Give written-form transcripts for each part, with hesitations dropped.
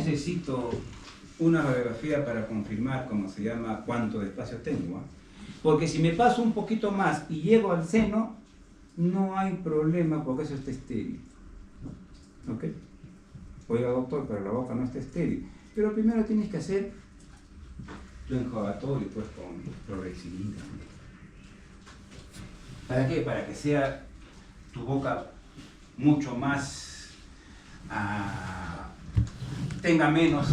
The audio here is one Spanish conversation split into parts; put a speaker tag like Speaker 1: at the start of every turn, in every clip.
Speaker 1: necesito una radiografía para confirmar, como se llama, cuánto de espacio tengo, ¿eh? Porque si me paso un poquito más y llego al seno, no hay problema porque eso está estéril. ¿Ok? Oiga, doctor, pero la boca no está estéril. Pero primero tienes que hacer tu enjuagatorio, pues, con clorhexidina. ¿Para qué? Para que sea tu boca mucho más, tenga menos,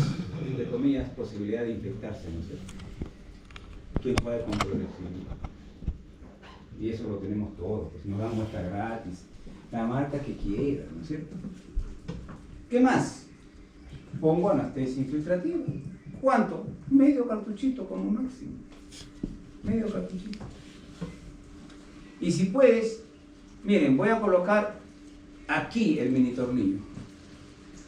Speaker 1: entre comillas, posibilidad de infectarse, ¿no es cierto? Tu enjuague con clorhexidina. Y eso lo tenemos todos, pues nos dan muestra gratis, la marca que quiera, ¿no es cierto? ¿Qué más? Pongo anestesia infiltrativa. ¿Cuánto? Medio cartuchito como máximo. Medio cartuchito. Y si puedes, miren, voy a colocar aquí el mini tornillo.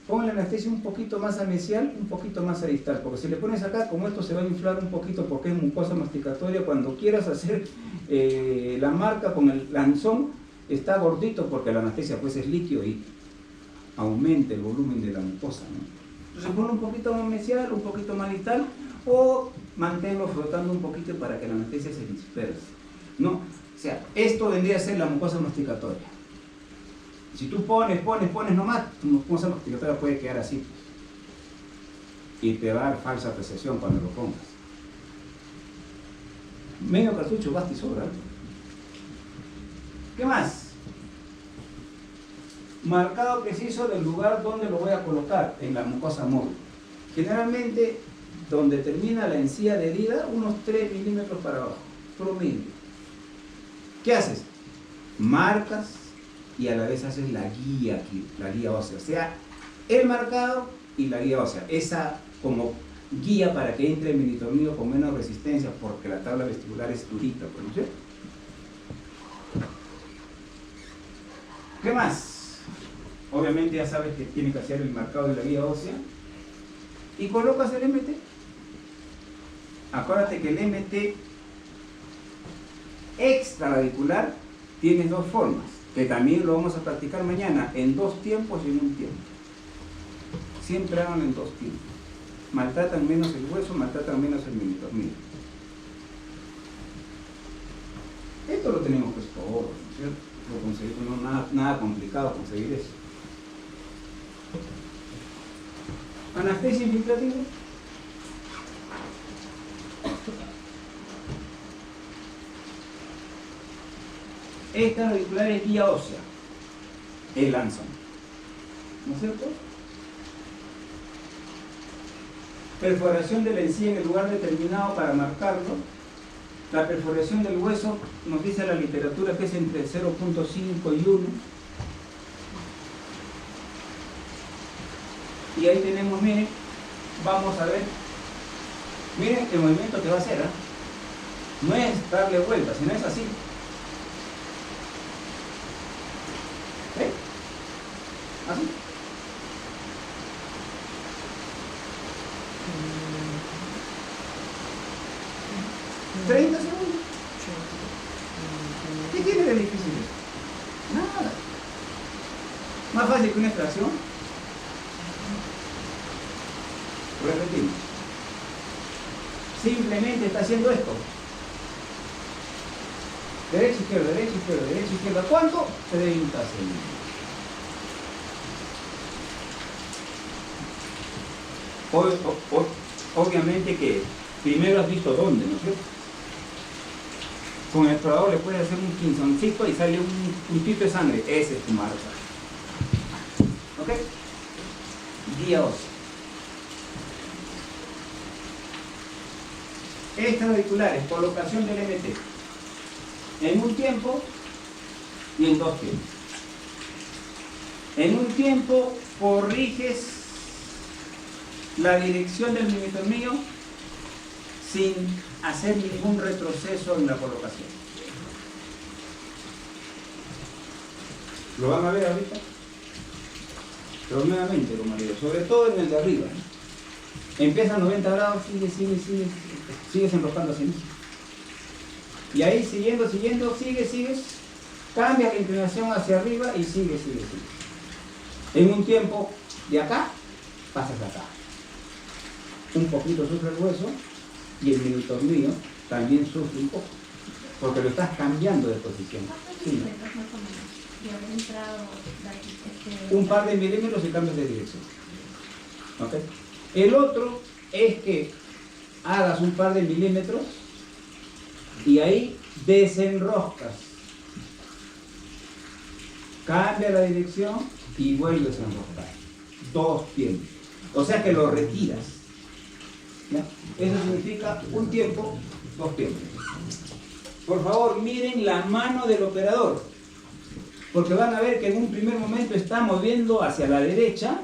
Speaker 1: Pon la anestesia un poquito más mesial, un poquito más a distal, porque si le pones acá, como esto se va a inflar un poquito porque es mucosa masticatoria, cuando quieras hacer la marca con el lanzón, está gordito porque la anestesia pues es líquido y aumenta el volumen de la mucosa, ¿no? Entonces ponlo un poquito más mesial, un poquito más distal, o manténlo flotando un poquito para que la anestesia se disperse, ¿no? O sea, esto vendría a ser la mucosa masticatoria. Si tú pones nomás, tu mucosa masticatoria puede quedar así. Y te va a dar falsa apreciación cuando lo pongas. Medio cartucho basta y sobra. ¿Qué más? Marcado preciso del lugar donde lo voy a colocar, en la mucosa móvil. Generalmente, donde termina la encía de herida, unos 3 milímetros para abajo, promedio. ¿Qué haces? Marcas y a la vez haces la guía aquí, la guía ósea. O sea, el marcado y la guía ósea. Esa como guía para que entre el minitornillo con menos resistencia, porque la tabla vestibular es durita, ¿no es cierto? ¿Qué más? Obviamente ya sabes que tienes que hacer el marcado y la guía ósea. Y colocas el MT. Acuérdate que el MT extraradicular tiene dos formas, que también lo vamos a practicar mañana, en 2 tiempos y en 1 tiempo. Siempre hagan en 2 tiempos. Maltratan menos el hueso, maltratan menos el minitornillo. Esto lo tenemos pues todo, ¿no es cierto? Lo conseguimos, no nada complicado conseguir eso. Anestesia infiltrativa. Esta radicular es guía ósea, el lanzón, ¿no es cierto? Perforación de la encía en el lugar determinado para marcarlo. La perforación del hueso, nos dice la literatura que es entre 0.5 y 1. Y ahí tenemos, miren, vamos a ver, miren el movimiento que va a hacer, ¿eh? No es darle vuelta, sino es así. ¿Ven? Así. ¿30 segundos? ¿Qué tiene de difícil? Nada. Más fácil que una extracción. Repetimos. Simplemente está haciendo esto. Derecha, izquierda, derecha, izquierda, derecha, izquierda. ¿Cuánto? 30 segundos. Obviamente que primero has visto dónde, ¿no es cierto? Con el explorador le puedes hacer un quinzoncito y sale un puntito de sangre. Ese es tu marca. ¿Ok? Guía ósea. Extraradicular, colocación del MT. En 1 tiempo y en 2 tiempos. En 1 tiempo corriges la dirección del minitornillo sin hacer ningún retroceso en la colocación. ¿Lo van a ver ahorita? Pero nuevamente, como digo, sobre todo en el de arriba. Empieza a 90 grados, sigues enroscando así. Y ahí siguiendo, sigues, cambia la inclinación hacia arriba y sigues. En 1 tiempo, de acá, pasas acá. un poquito sufre el hueso y el mini tornillo también sufre un poco, porque lo estás cambiando de posición. Sí.
Speaker 2: De haber entrado
Speaker 1: Un par de milímetros y cambios de dirección. ¿Okay? El otro es que hagas un par de milímetros y ahí desenroscas. Cambia la dirección y vuelves a enroscar. 2 tiempos. O sea que lo retiras. ¿Ya? Eso significa un tiempo, 2 tiempos. Por favor, miren la mano del operador. Porque van a ver que en un primer momento está moviendo hacia la derecha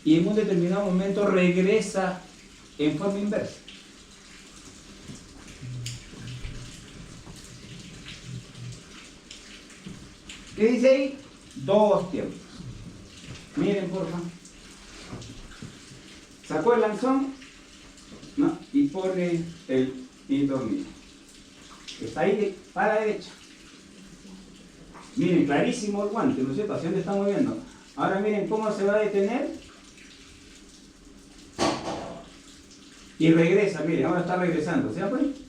Speaker 1: y en un determinado momento regresa en forma inversa. ¿Qué dice ahí? 2 tiempos. Miren, por favor. Sacó el lanzón, ¿no? Y pone el tornillo. Está ahí para la derecha. Miren, clarísimo el guante, ¿no es cierto? ¿Hacia dónde está moviendo? Ahora miren cómo se va a detener. Y regresa, miren, ahora está regresando. ¿Se dan cuenta?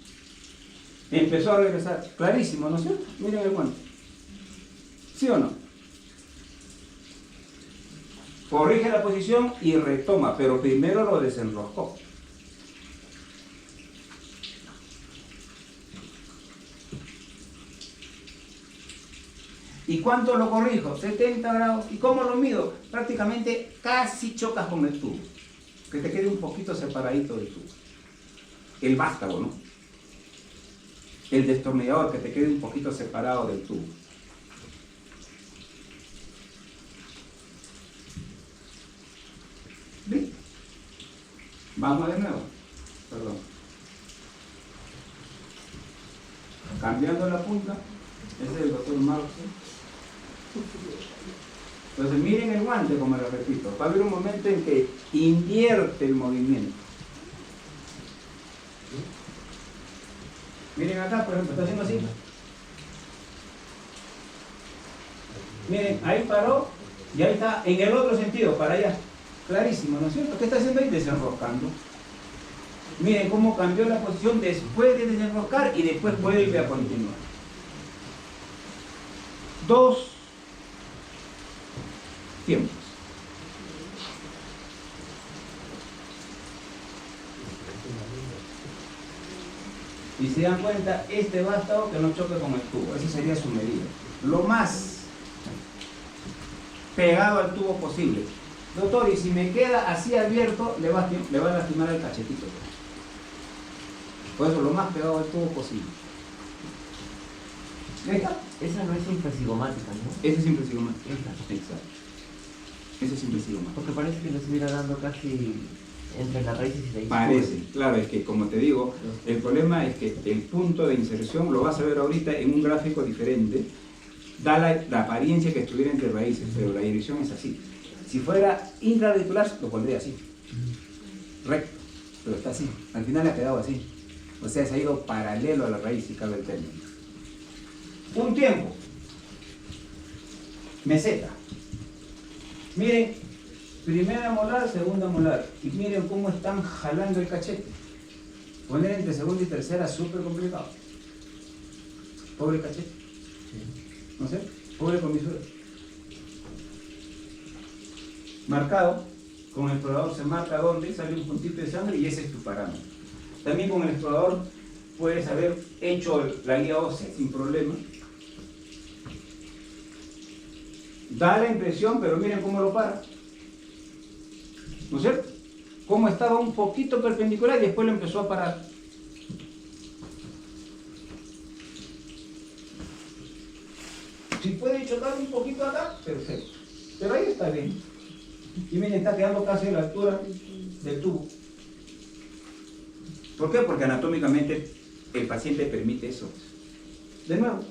Speaker 1: Empezó a regresar. Clarísimo, ¿no es cierto? Miren el guante. ¿Sí o no? Corrige la posición y retoma, pero primero lo desenroscó. ¿Y cuánto lo corrijo? 70 grados. ¿Y cómo lo mido? Prácticamente casi chocas con el tubo. Que te quede un poquito separadito del tubo. El vástago, ¿no? El destornillador, que te quede un poquito separado del tubo. ¿Listo? Vamos de nuevo. Perdón. Cambiando la punta. Ese es el doctor Marx. Entonces miren el guante, como les repito. Va a haber un momento en que invierte el movimiento. Miren acá, por ejemplo, está haciendo así. Miren, ahí paró y ahí está en el otro sentido, para allá. Clarísimo, ¿no es cierto? ¿Qué está haciendo ahí? Desenroscando. Miren cómo cambió la posición después de desenroscar y después vuelve a continuar. 2 tiempos. Y se dan cuenta, este vástago que no choque con el tubo. Esa sería su medida. Lo más pegado al tubo posible. Doctor, y si me queda así abierto, le va a lastimar el cachetito. Por eso, lo más pegado al tubo posible. ¿Ya está?
Speaker 3: Esa no es infrasigomática, ¿no?
Speaker 1: Esa es infrasigomática.
Speaker 3: Esa.
Speaker 1: Exacto. Esa es infrasigomática.
Speaker 3: Porque parece que nos estuviera dando casi entre las raíces y la
Speaker 1: Parece, claro, es que como te digo, el problema es que el punto de inserción, lo vas a ver ahorita en un gráfico diferente, da la apariencia que estuviera entre raíces, pero la dirección es así. Si fuera intraarticular, lo pondría así, recto, pero está así, al final ha quedado así, o sea, se ha ido paralelo a la raíz, si cabe el término. Un tiempo, meseta, miren, primera molar, segunda molar, y miren cómo están jalando el cachete. Poner entre segunda y tercera es súper complicado. Pobre cachete, ¿no sé? Pobre comisura. Marcado, con el explorador se marca dónde sale un puntito de sangre y ese es tu parámetro. También con el explorador puedes haber hecho la guía ósea sin problema. Da la impresión, pero miren cómo lo para. ¿No es cierto? Cómo estaba un poquito perpendicular y después lo empezó a parar. Si puede chocar un poquito acá, perfecto. Pero ahí está bien. Y miren, está quedando casi a la altura del tubo. ¿Por qué? Porque anatómicamente el paciente permite eso. De nuevo.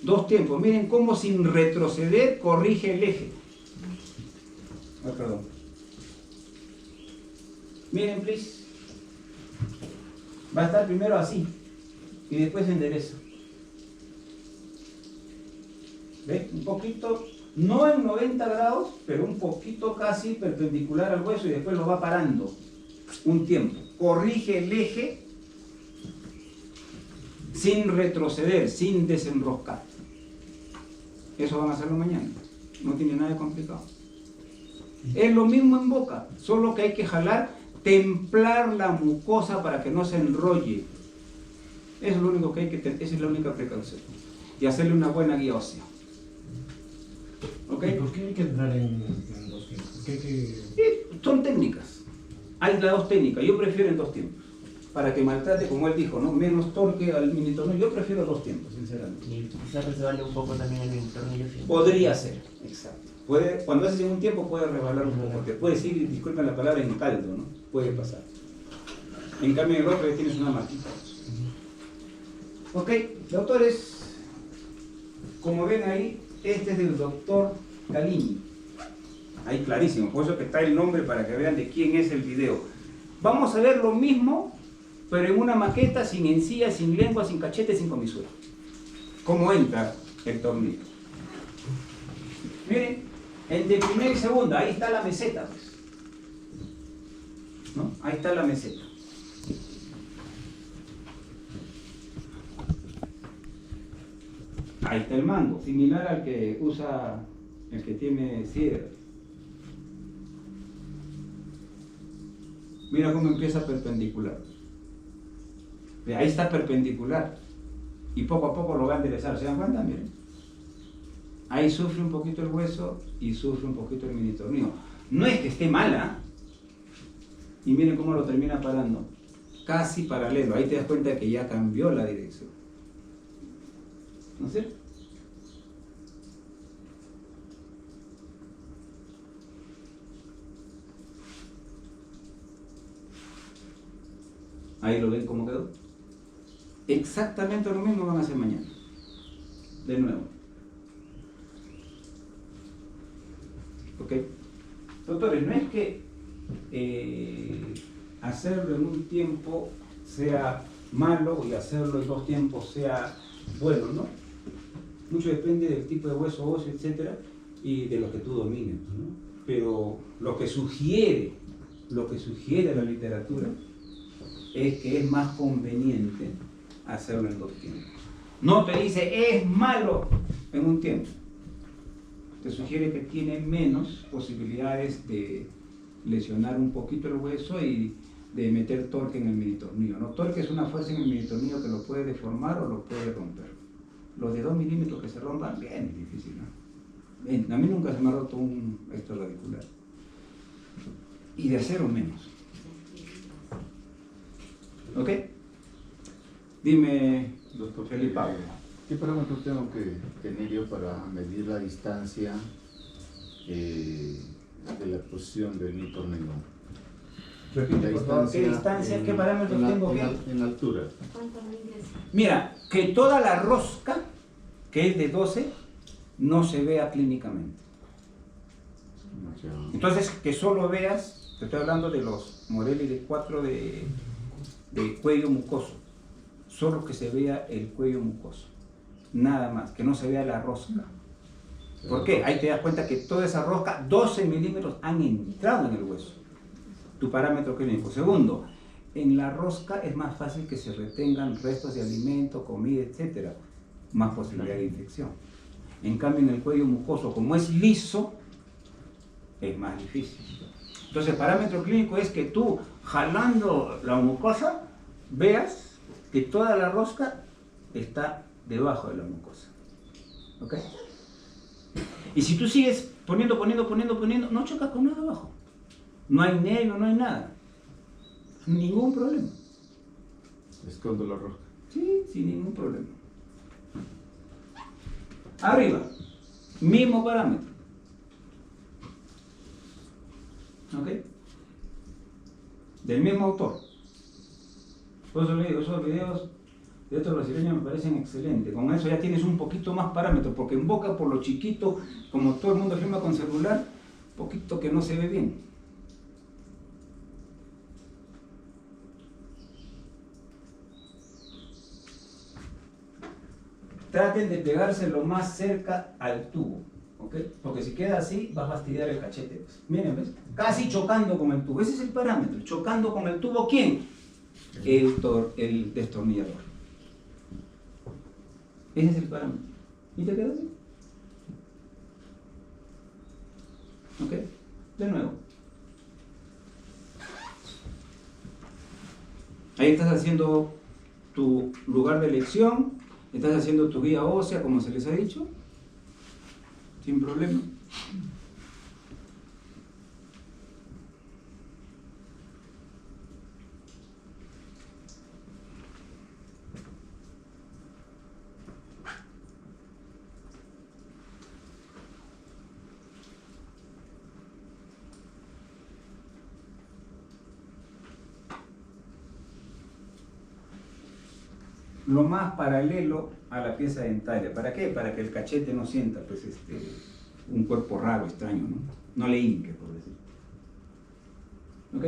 Speaker 1: 2 tiempos. Miren cómo sin retroceder corrige el eje. Oh, perdón. Miren, please. Va a estar primero así y después endereza. ¿Ven? Un poquito no en 90 grados, pero un poquito casi perpendicular al hueso y después lo va parando un tiempo. Corrige el eje sin retroceder, sin desenroscar. Eso van a hacerlo mañana. No tiene nada de complicado. Es lo mismo en boca, solo que hay que jalar, templar la mucosa para que no se enrolle. Eso es lo único que hay que tener, esa es la única precaución. Y hacerle una buena guía ósea. ¿Ok?
Speaker 4: ¿Y por qué hay que entrar en 2 tiempos? ¿Por qué hay que...?
Speaker 1: Son técnicas. Hay las dos técnicas. Yo prefiero en 2 tiempos. Para que maltrate, como él dijo, ¿no? Menos torque al mini tornillo. Yo prefiero 2 tiempos, sinceramente.
Speaker 3: Y quizás resbale un poco también el tornillo.
Speaker 1: Podría ser, exacto. Puede, cuando haces en un tiempo puede resbalar un poco, porque puede ir, disculpen la palabra, en caldo, ¿no? Puede pasar. En cambio en el otro ya tienes una marquita. Ok, doctores, como ven ahí, este es del doctor Calini. Ahí clarísimo, por eso que está el nombre para que vean de quién es el video. Vamos a ver lo mismo, pero en una maqueta, sin encía, sin lengua, sin cachete, sin comisura. ¿Cómo entra el tornillo? Miren, entre primera y segunda, ahí está la meseta, pues. ¿No? Ahí está la meseta. Ahí está el mango, similar al que usa el que tiene cierre. Mira cómo empieza perpendicular. Ahí está perpendicular. Y poco a poco lo va a enderezar. ¿Se dan cuenta? Miren. Ahí sufre un poquito el hueso y sufre un poquito el mini tornillo. No es que esté mala. Y miren cómo lo termina parando. Casi paralelo. Ahí te das cuenta que ya cambió la dirección. ¿No es cierto? Ahí lo ven cómo quedó. Exactamente lo mismo van a hacer mañana. De nuevo. ¿Ok? Doctores, no es que hacerlo en un tiempo sea malo y hacerlo en 2 tiempos sea bueno, ¿no? Mucho depende del tipo de hueso óseo, etcétera, y de lo que tú domines, ¿no? Pero lo que sugiere la literatura es que es más conveniente hacerlo en 2 tiempos. No te dice es malo en un tiempo. Te sugiere que tiene menos posibilidades de lesionar un poquito el hueso y de meter torque en el mini tornillo, ¿no? Torque es una fuerza en el mini tornillo que lo puede deformar o lo puede romper. Los de 2 milímetros que se rompan, bien es difícil, ¿no? Bien, a mí nunca se me ha roto un extraradicular. Y de acero menos. ¿Ok? Dime,
Speaker 5: Doctor
Speaker 1: Felipe Pablo.
Speaker 5: ¿Qué parámetros tengo que tener yo para medir la distancia de la posición del mini tornillo?
Speaker 1: Repite, por favor, ¿qué distancia, qué parámetros tengo que?
Speaker 5: En altura.
Speaker 2: ¿Cuántos mides?
Speaker 1: Mira, que toda la rosca, que es de 12, no se vea clínicamente. Entonces, que solo veas, te estoy hablando de los Morelli de 4 de cuello mucoso, solo que se vea el cuello mucoso, nada más, que no se vea la rosca. ¿Por qué? Ahí te das cuenta que toda esa rosca, 12 milímetros, han entrado en el hueso. Tu parámetro clínico. Segundo, en la rosca es más fácil que se retengan restos de alimento, comida, etcétera, más posibilidad de infección. En cambio, en el cuello mucoso, como es liso, es más difícil. Entonces, el parámetro clínico es que tú, jalando la mucosa, veas que toda la rosca está debajo de la mucosa. ¿Ok? Y si tú sigues poniendo, no chocas con nada abajo. No hay nervio, no hay nada. Ningún problema.
Speaker 5: Escondo la rosca.
Speaker 1: Sí, sin ningún problema. Arriba, mismo parámetro. ¿Ok? Del mismo autor. Por eso le digo, esos videos de otros brasileños me parecen excelentes. Con eso ya tienes un poquito más parámetros, porque en boca, por lo chiquito, como todo el mundo filma con celular, poquito que no se ve bien. Traten de pegarse lo más cerca al tubo, ¿ok? Porque si queda así, va a fastidiar el cachete. Pues. Miren, ¿ves? Casi chocando con el tubo. Ese es el parámetro. Chocando con el tubo, ¿quién? El destornillador. Ese es el parámetro. ¿Y te queda así? ¿Ok? De nuevo. Ahí estás haciendo tu lugar de elección, estás haciendo tu guía ósea, como se les ha dicho, sin problema. Lo más paralelo a la pieza dentaria. ¿Para qué? Para que el cachete no sienta pues, un cuerpo raro, extraño, ¿no? No le hinque, por decir. ¿Ok?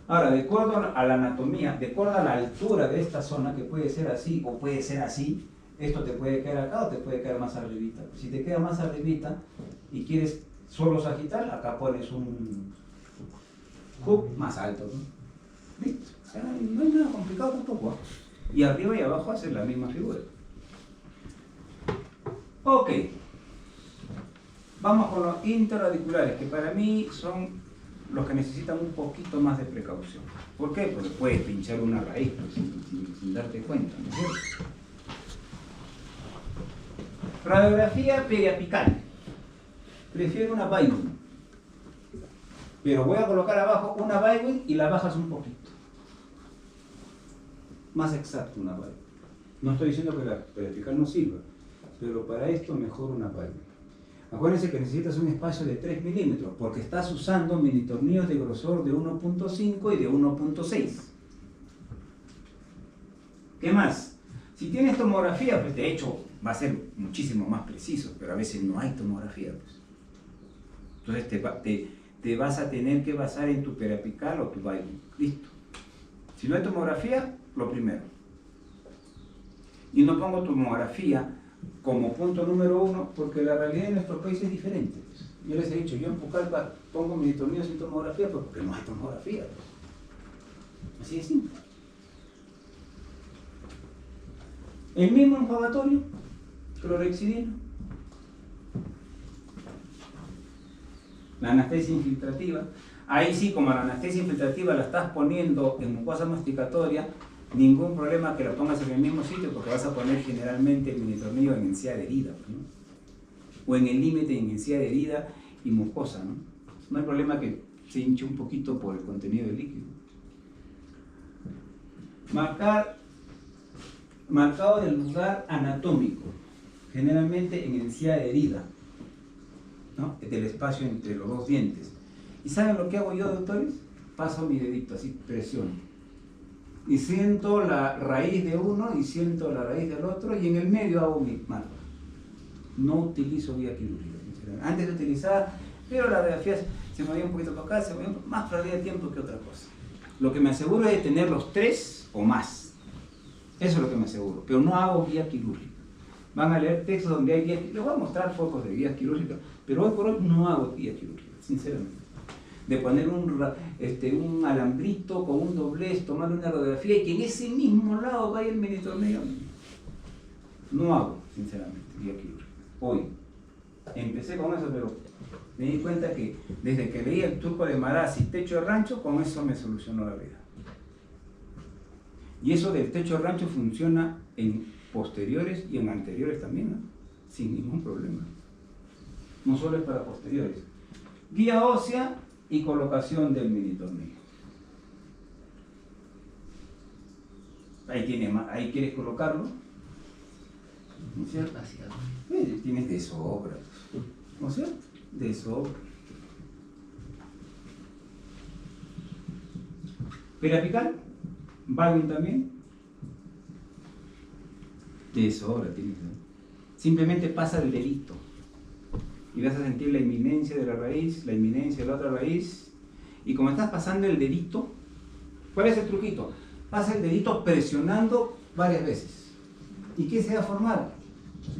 Speaker 1: Ahora, de acuerdo a la anatomía, de acuerdo a la altura de esta zona, que puede ser así o puede ser así, esto te puede quedar acá o te puede quedar más arribita. Si te queda más arribita y quieres solo sagital, acá pones un hook más alto, ¿no? ¿Listo? O sea, no hay nada complicado tampoco. Y arriba y abajo hacen la misma figura. Ok. Vamos con los interradiculares, que para mí son los que necesitan un poquito más de precaución. ¿Por qué? Porque puedes pinchar una raíz pues, sin darte cuenta, ¿no es cierto? Radiografía periapical. Prefiero una Baldwin. Pero voy a colocar abajo una Baldwin y la bajas un poquito. Más exacto una Baldwin. No estoy diciendo que la periapical no sirva, pero para esto mejor una Baldwin. Acuérdense que necesitas un espacio de 3 milímetros porque estás usando mini tornillos de grosor de 1.5 y de 1.6. ¿Qué más? Si tienes tomografía, pues de hecho va a ser muchísimo más preciso, pero a veces no hay tomografía. Pues. Entonces te vas a tener que basar en tu periapical o tu Baldwin. Listo. Si no hay tomografía, lo primero. Y no pongo tomografía como punto número 1 porque la realidad en nuestro país es diferente. Yo les he dicho, yo en Pucallpa pongo mis tornillos sin tomografía porque no hay tomografía. Así de simple. El mismo enjuagatorio, clorhexidina. La anestesia infiltrativa. Ahí sí, como la anestesia infiltrativa la estás poniendo en mucosa masticatoria, ningún problema que lo pongas en el mismo sitio porque vas a poner generalmente el mini tornillo en encía de herida, ¿no? O en el límite en encía de herida y mucosa, ¿no? No hay problema que se hinche un poquito por el contenido del líquido. Marcado del lugar anatómico, generalmente en encía de herida, ¿no? Del espacio entre los dos dientes. ¿Y saben lo que hago yo, doctores? Paso mi dedito, así, presiono. Y siento la raíz de uno y siento la raíz del otro y en el medio hago mi marca. No utilizo guía quirúrgica. Antes de utilizar, pero la radiografía se movía un poquito para acá, se movía más pérdida de tiempo que otra cosa. Lo que me aseguro es de tener los 3 o más. Eso es lo que me aseguro, pero no hago guía quirúrgica. Van a leer textos donde hay guía quirúrgica. Les voy a mostrar fotos de guías quirúrgicas, pero hoy por hoy no hago guía quirúrgica, sinceramente. De poner un alambrito con un doblez, tomarle una radiografía y que en ese mismo lado vaya el mini tornillo. No hago, sinceramente, guía quirúrgica. Hoy empecé con eso, pero me di cuenta que desde que leí el truco de Maraz y techo de rancho, con eso me solucionó la vida. Y eso del techo de rancho funciona en posteriores y en anteriores también, ¿no? Sin ningún problema. No solo es para posteriores. Guía ósea y colocación del mini tornillo. Ahí quieres colocarlo, ¿no es cierto? Tienes de sobra, ¿no es cierto? De sobra. Periapical, Baldwin también, de sobra tienes. Simplemente pasa el dedito. Y vas a sentir la inminencia de la raíz, la inminencia de la otra raíz. Y como estás pasando el dedito, ¿cuál es el truquito? Pasa el dedito presionando varias veces. ¿Y qué se va a formar?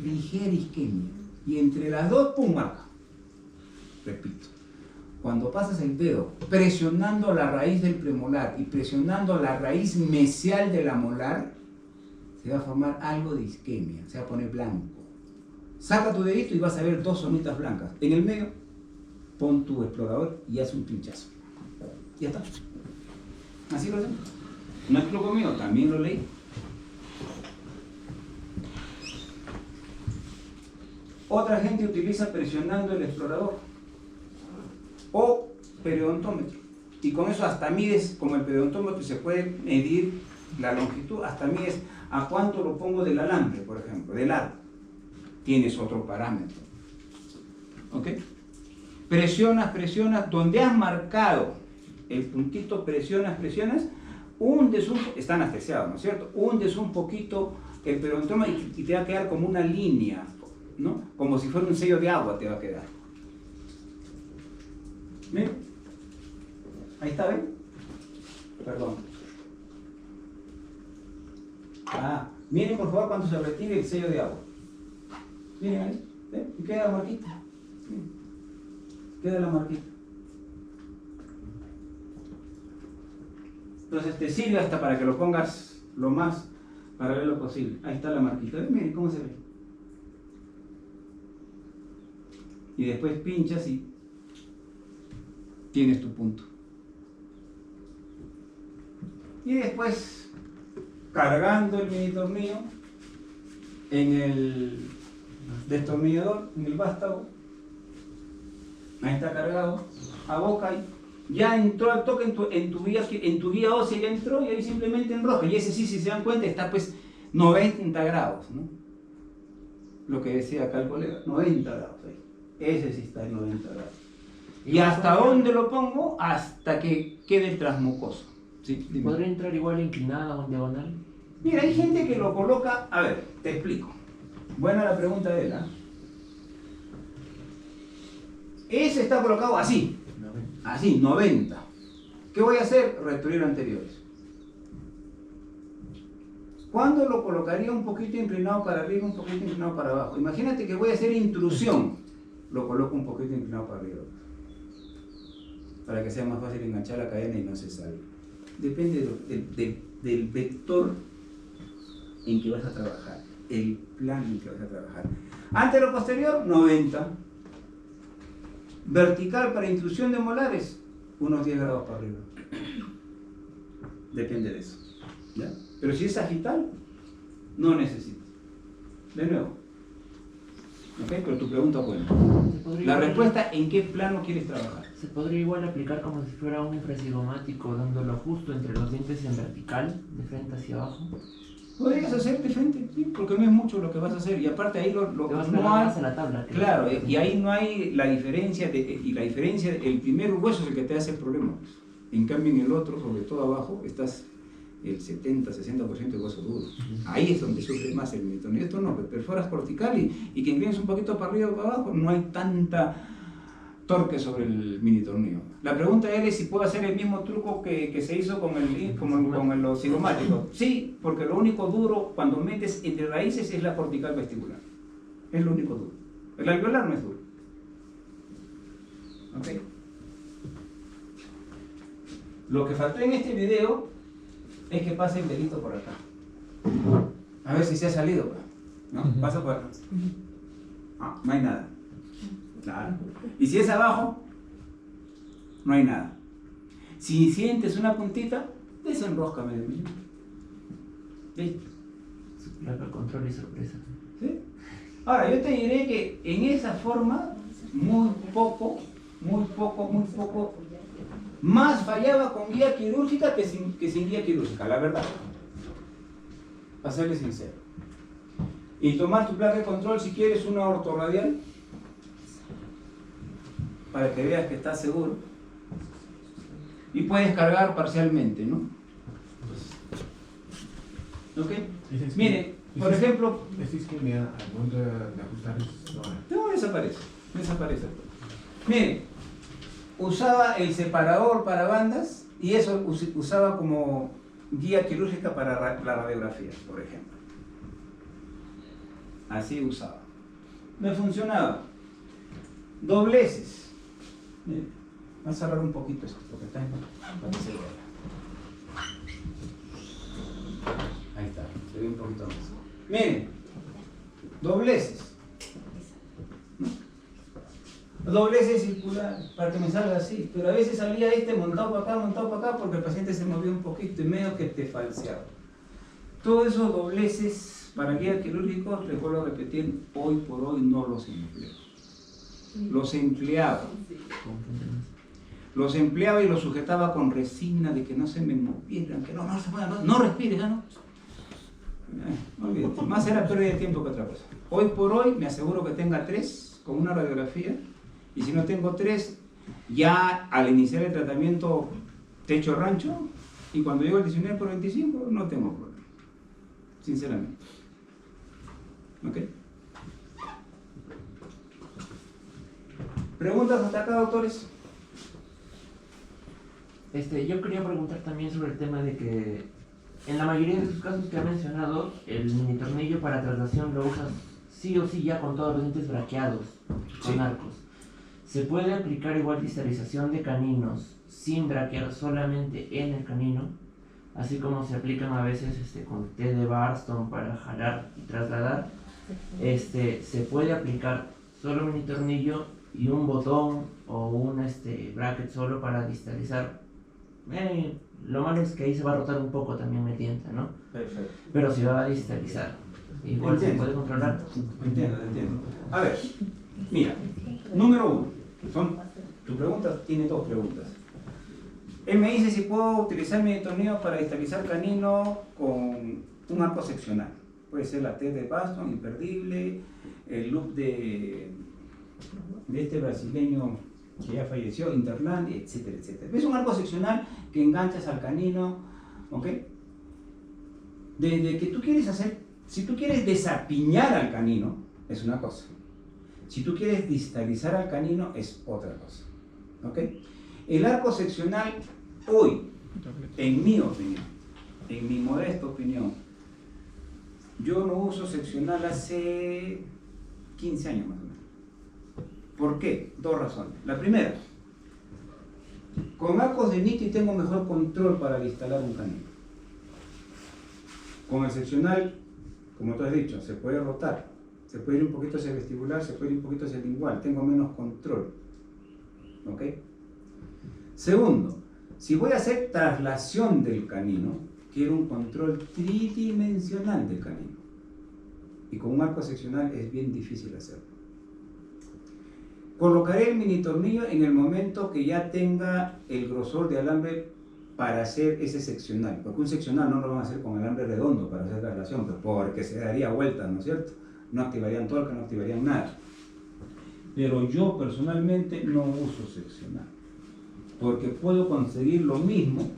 Speaker 1: Ligera isquemia. Y entre las dos, pum, marca. Repito. Cuando pasas el dedo presionando la raíz del premolar y presionando la raíz mesial de la molar, se va a formar algo de isquemia, se va a poner blanco. Saca tu dedito y vas a ver dos zonitas blancas. En el medio, pon tu explorador y haz un pinchazo. Ya está. Así lo hacemos. No es lo mío, también lo leí. Otra gente utiliza presionando el explorador o periodontómetro. Y con eso hasta mides, como el periodontómetro se puede medir la longitud, hasta mides a cuánto lo pongo del alambre, por ejemplo, del largo. Tienes otro parámetro. ¿Ok? Presionas, presionas, donde has marcado el puntito, presionas, presionas, hundes un poco, está anestesiado, ¿no es cierto? Hundes un poquito el periodontómetro y te va a quedar como una línea, ¿no? Como si fuera un sello de agua te va a quedar. ¿Ven? Ahí está, ¿ven? Perdón. Miren por favor cuando se retire el sello de agua. Miren ahí, ¿ven? Y queda la marquita. Miren. Queda la marquita. Entonces te sirve hasta para que lo pongas lo más paralelo posible. Ahí está la marquita. ¿Ven? Miren cómo se ve. Y después pinchas y tienes tu punto. Y después, cargando el mini tornillo en el destornillador, en el vástago, ahí está cargado, aboca y ya entró al toque en tu vía ósea, ya entró y ahí simplemente enroja. Y ese sí, si se dan cuenta, está pues 90 grados, ¿no? Lo que decía acá el colega, 90 grados ahí. Ese sí está en 90 grados. ¿Y hasta dónde lo pongo? Hasta que quede transmucoso. ¿Sí?
Speaker 3: ¿Podría entrar igual inclinada o en diagonal?
Speaker 1: Mira, hay gente que lo coloca... A ver, te explico. Buena la pregunta de él, ¿eh? Ese está colocado así. Así, 90. ¿Qué voy a hacer? Retorcer anteriores. ¿Cuándo lo colocaría un poquito inclinado para arriba, un poquito inclinado para abajo? Imagínate que voy a hacer intrusión. Lo coloco un poquito inclinado para arriba. Para que sea más fácil enganchar la cadena y no se salga. Depende del vector en que vas a trabajar, el plan en que vas a trabajar. Antero posterior, 90. Vertical para intrusión de molares, unos 10 grados para arriba. Depende de eso. ¿Ya? Pero si es sagital, no necesitas. De nuevo. ¿Ok? Pero tu pregunta es buena. La respuesta, ¿en qué plano quieres trabajar?
Speaker 3: ¿Se podría igual aplicar como si fuera un infrasigomático, dándolo justo entre los dientes en vertical, de frente hacia abajo?
Speaker 1: Podrías hacer de frente, sí, porque no es mucho lo que vas a hacer. Y aparte ahí
Speaker 3: Te vas
Speaker 1: no
Speaker 3: más
Speaker 1: hay...
Speaker 3: a la tabla.
Speaker 1: Claro, y ahí no hay la diferencia, el primer hueso es el que te hace el problema. En cambio en el otro, sobre todo abajo, estás el 70-60% de hueso duro. Ahí es donde sufre más el minitornillo. Esto no, perforas cortical y que inclines un poquito para arriba o para abajo, no hay tanta torque sobre el minitornillo. La pregunta de él es si puedo hacer el mismo truco que se hizo con los cigomáticos. Sí, porque lo único duro cuando metes entre raíces es la cortical vestibular. Es lo único duro. El alveolar no es duro. ¿Ok? Lo que faltó en este video es que pase el dedito por acá. A ver si se ha salido. ¿No? Pasa por acá. No hay nada. Claro. Y si es abajo, no hay nada. Si sientes una puntita, desenróscame de mí. ¿Listo?
Speaker 3: Placa, control y sorpresa.
Speaker 1: ¿Sí? Ahora, yo te diré que en esa forma, muy poco, más fallaba con guía quirúrgica que sin guía quirúrgica, la verdad. Para serle sincero. Y tomar tu placa de control, si quieres, una ortorradial, para que veas que estás seguro. Y puedes cargar parcialmente, ¿no? ¿Ok? Mire, por ejemplo...
Speaker 4: ¿Esta isquemia al momento de ajustar
Speaker 1: No, desaparece. Mire, usaba el separador para bandas y eso usaba como guía quirúrgica para la radiografía, por ejemplo. Así usaba. me funcionaba. Dobleces. Miren, voy a cerrar un poquito esto, porque está para que se vea. Ahí está, se ve un poquito más. Miren, dobleces. Dobleces circulares, para que me salga así. Pero a veces salía este montado para acá, porque el paciente se movía un poquito y medio que te falseaba. Todos esos dobleces para guía quirúrgicos, recuerdo repetir, hoy por hoy no los empleo. Los empleaba. Los empleaba y los sujetaba con resina de que no se me movieran, que no se muevan, no respires, ya no. No olvides, más era pérdida de tiempo que otra cosa. Hoy por hoy me aseguro que tenga 3 con una radiografía, y si no tengo 3, ya al iniciar el tratamiento techo rancho, y cuando llego al 19 por 25 no tengo problema, sinceramente. ¿Ok? ¿Preguntas hasta acá, doctores?
Speaker 3: Yo quería preguntar también sobre el tema de que en la mayoría de sus casos que ha mencionado, el mini tornillo para traslación lo usas sí o sí ya con todos los dientes braqueados, con arcos. ¿Se puede aplicar igual distalización de caninos sin braquear solamente en el canino? Así como se aplican a veces con té de Barston para jalar y trasladar. Se puede aplicar solo mini tornillo y un botón o un bracket solo para distalizar. Lo malo es que ahí se va a rotar un poco también el diente, ¿no?
Speaker 1: Perfecto.
Speaker 3: Pero si va a distalizar, igual se puede controlar.
Speaker 1: Entiendo. A ver, mira, número 1. Tu pregunta tiene 2 preguntas. Él me dice si puedo utilizar mi tornillo para distalizar canino con un arco seccional. Puede ser la T de Barston, imperdible, el loop de este brasileño que ya falleció, Interland, etcétera, etcétera. Es un arco seccional que enganchas al canino, ¿ok? Desde que tú quieres hacer, si tú quieres desapiñar al canino, es una cosa. Si tú quieres distalizar al canino, es otra cosa, ¿ok? El arco seccional, hoy, en mi opinión, en mi modesta opinión, yo no uso seccional hace 15 años más o menos. ¿Por qué? 2 razones. La primera, con arcos de Nitti tengo mejor control para instalar un canino. Con el seccional, como tú has dicho, se puede rotar, se puede ir un poquito hacia el vestibular, se puede ir un poquito hacia el lingual, tengo menos control. ¿Ok? Segundo, si voy a hacer traslación del canino, quiero un control tridimensional del canino. Y con un arco seccional es bien difícil hacerlo. Colocaré el mini tornillo en el momento que ya tenga el grosor de alambre para hacer ese seccional, porque un seccional no lo van a hacer con alambre redondo para hacer traslación, pues porque se daría vuelta, ¿no es cierto? No activarían torque, no activarían nada. Pero yo personalmente no uso seccional, porque puedo conseguir lo mismo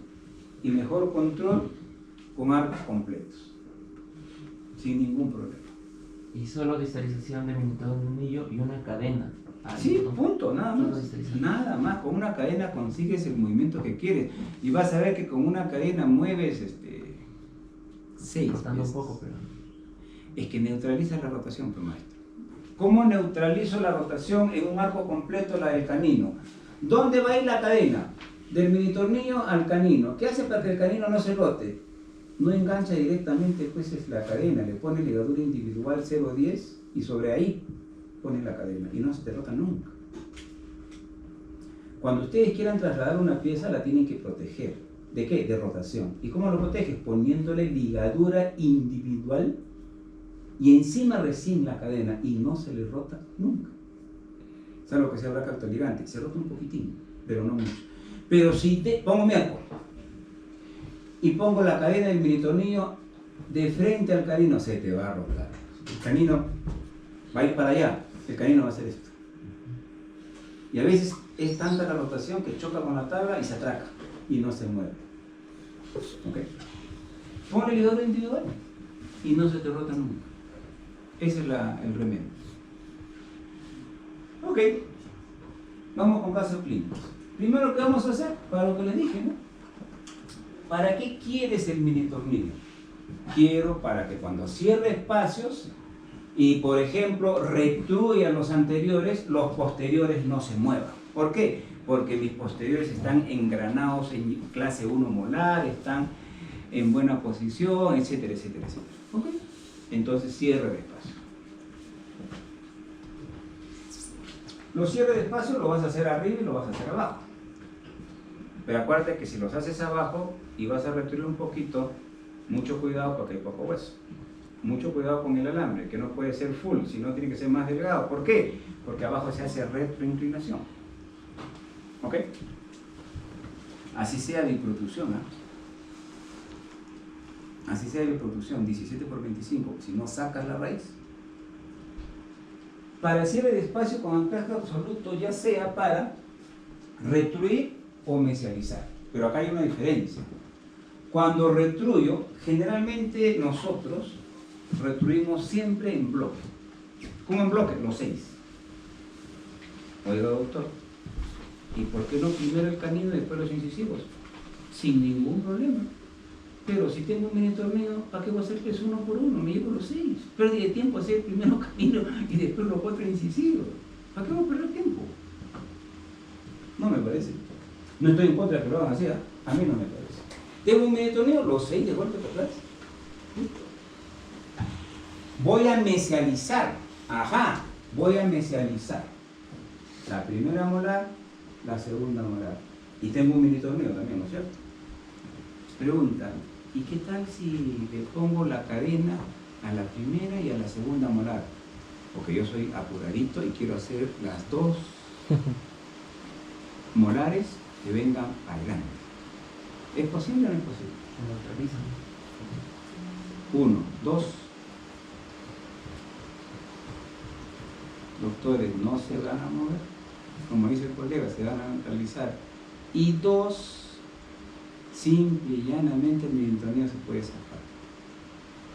Speaker 1: y mejor control con arcos completos, sin ningún problema.
Speaker 3: Y solo distalización de mini tornillo y una cadena.
Speaker 1: Sí, punto, nada más. Nada más, con una cadena consigues el movimiento que quieres. Y vas a ver que con una cadena mueves 6
Speaker 3: Rotando
Speaker 1: veces.
Speaker 3: un poco, pero...
Speaker 1: Es que neutraliza la rotación, pues, maestro. ¿Cómo neutralizo la rotación en un arco completo, la del canino? ¿Dónde va a ir la cadena? Del mini tornillo al canino. ¿Qué hace para que el canino no se rote? No engancha directamente, pues, es la cadena. Le pone ligadura individual 0.10 y sobre ahí pone la cadena y no se te rota nunca. Cuando ustedes quieran trasladar una pieza, la tienen que proteger. ¿De qué? De rotación. ¿Y cómo lo proteges? Poniéndole ligadura individual y encima recién la cadena y no se le rota nunca. ¿Saben lo que se llama cartoligante? Se rota un poquitín, pero no mucho. Pero si pongo mi arco y pongo la cadena del mini tornillo de frente al canino, se te va a rotar. El canino va a ir para allá. El canino va a hacer esto. Y a veces es tanta la rotación que choca con la tabla y se atraca y no se mueve. ¿Ok? Pon el ligador individual y no se te rota nunca. Ese es el remedio. Ok. Vamos con casos clínicos. Primero, ¿qué vamos a hacer? Para lo que les dije, ¿no? ¿Para qué quieres el mini tornillo? Quiero para que cuando cierre espacios y, por ejemplo, retruyan los anteriores, los posteriores no se muevan. ¿Por qué? Porque mis posteriores están engranados en clase 1 molar, están en buena posición, etcétera, etcétera, etcétera. ¿Ok? Entonces cierre de espacio. Los cierres de espacio lo vas a hacer arriba y lo vas a hacer abajo. Pero acuérdate que si los haces abajo y vas a retruir un poquito, mucho cuidado porque hay poco hueso. Mucho cuidado con el alambre, que no puede ser full, sino tiene que ser más delgado. ¿Por qué? Porque abajo se hace retroinclinación. ¿Ok? Así sea biprotusión, ¿eh? Así sea biprotusión, 17 por 25, si no sacas la raíz. Para el cierre de espacio con anclaje absoluto, ya sea para retruir o mesializar. Pero acá hay una diferencia. Cuando retruyo, generalmente nosotros retruimos siempre en bloque. ¿Cómo en bloque? Los 6. Oiga, doctor, ¿y por qué no primero el canino y después los incisivos? Sin ningún problema. Pero si tengo un mini torneo, ¿para qué voy a hacer peso 1 por 1? Me llevo los 6. Perdí de tiempo hacer primero canino y después los 4 incisivos. ¿Para qué voy a perder tiempo? No me parece. No estoy en contra de que lo hagan así, ¿eh? A mí no me parece. Tengo un mini torneo, los 6 de golpe para atrás. Voy a mesializar. Ajá, voy a mesializar. La primera molar, la segunda molar. Y tengo un mini torneo también, ¿no es cierto? Pregunta, ¿y qué tal si le pongo la cadena a la primera y a la segunda molar? Porque yo soy apuradito y quiero hacer las 2 molares que vengan adelante. ¿Es posible o no es posible? 1, 2. Doctores, no se van a mover, como dice el colega, se van a neutralizar. Y 2, simple y llanamente el mini-torneo se puede sacar.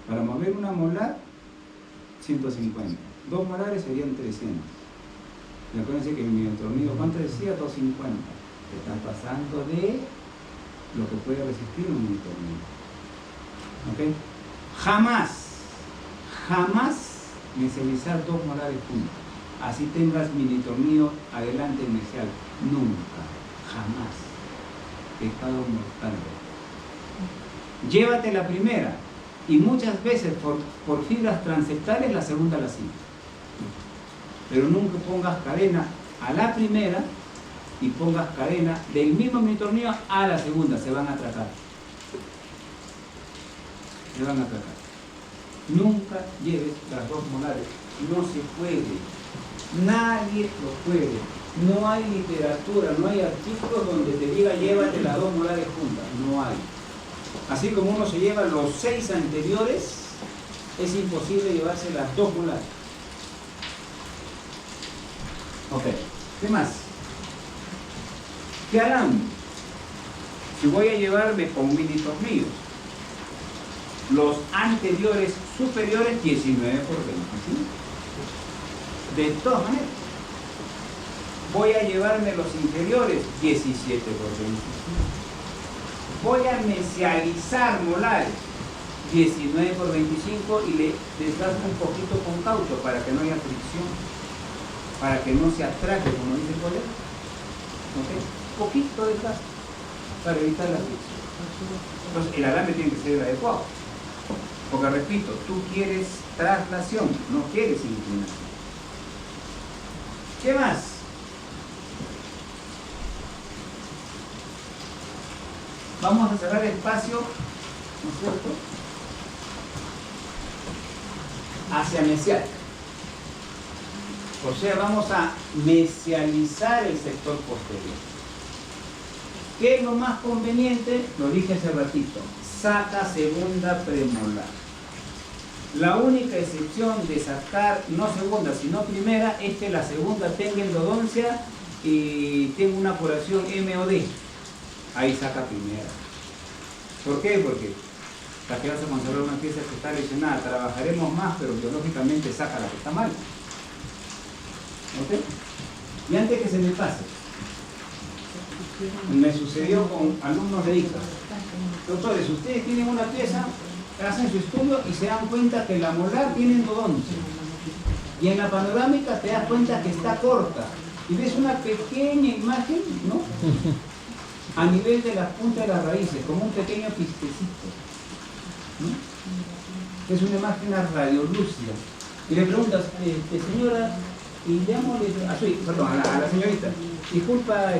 Speaker 1: Para mover una molar, 150. 2 molares serían 300. Y acuérdense que el mini-torneo, ¿cuánto decía? 250. Están pasando de lo que puede resistir un mini-torneo. ¿Ok? Jamás mesializar 2 molares juntos. Así tengas mini-torneo adelante mesial. Nunca, jamás. Pecado mortal. Llévate la primera y muchas veces por fibras transeptales la segunda la sigue. Pero nunca pongas cadena a la primera y pongas cadena del mismo mini-torneo a la segunda. Se van a atracar. Se van a atracar. Nunca lleves las 2 molares. No se puede. Nadie lo puede. No hay literatura, no hay artículos donde te diga llévate las 2 molares juntas. No hay. Así como uno se lleva los 6 anteriores, es imposible llevarse las 2 molares. Ok. ¿Qué más? ¿Qué harán? Si voy a llevarme con mini tornillos, los anteriores superiores 19 por 25. De todas maneras, voy a llevarme los inferiores 17 por 25. Voy a mesializar molares 19 por 25 y le desgasto un poquito con caucho para que no haya fricción, para que no se atraque, como dice el colega. ¿Ok? Poquito de desgaste para evitar la fricción. Entonces el alambre tiene que ser adecuado. Porque repito, tú quieres traslación, no quieres inclinación. ¿Qué más? Vamos a cerrar el espacio, ¿no es cierto?, hacia mesial. O sea, vamos a mesializar el sector posterior. ¿Qué es lo más conveniente? Lo dije hace ratito. Saca segunda premolar. La única excepción de sacar, no segunda, sino primera, es que la segunda tenga endodoncia y tenga una curación MOD. Ahí saca primera. ¿Por qué? Porque la que vas a conservar una pieza que está lesionada, trabajaremos más, pero biológicamente saca la que está mal. ¿Ok? Y antes que se me pase, me sucedió con alumnos de ICA. Doctores, ustedes tienen una pieza, hacen su estudio y se dan cuenta que la molar tiene endodoncia. Y en la panorámica te das cuenta que está corta. Y ves una pequeña imagen, ¿no? A nivel de las puntas de las raíces, como un pequeño pistecito, ¿no? Es una imagen radiolúcida. Y le preguntas, señora, y llámole, perdón, a la señorita, disculpa,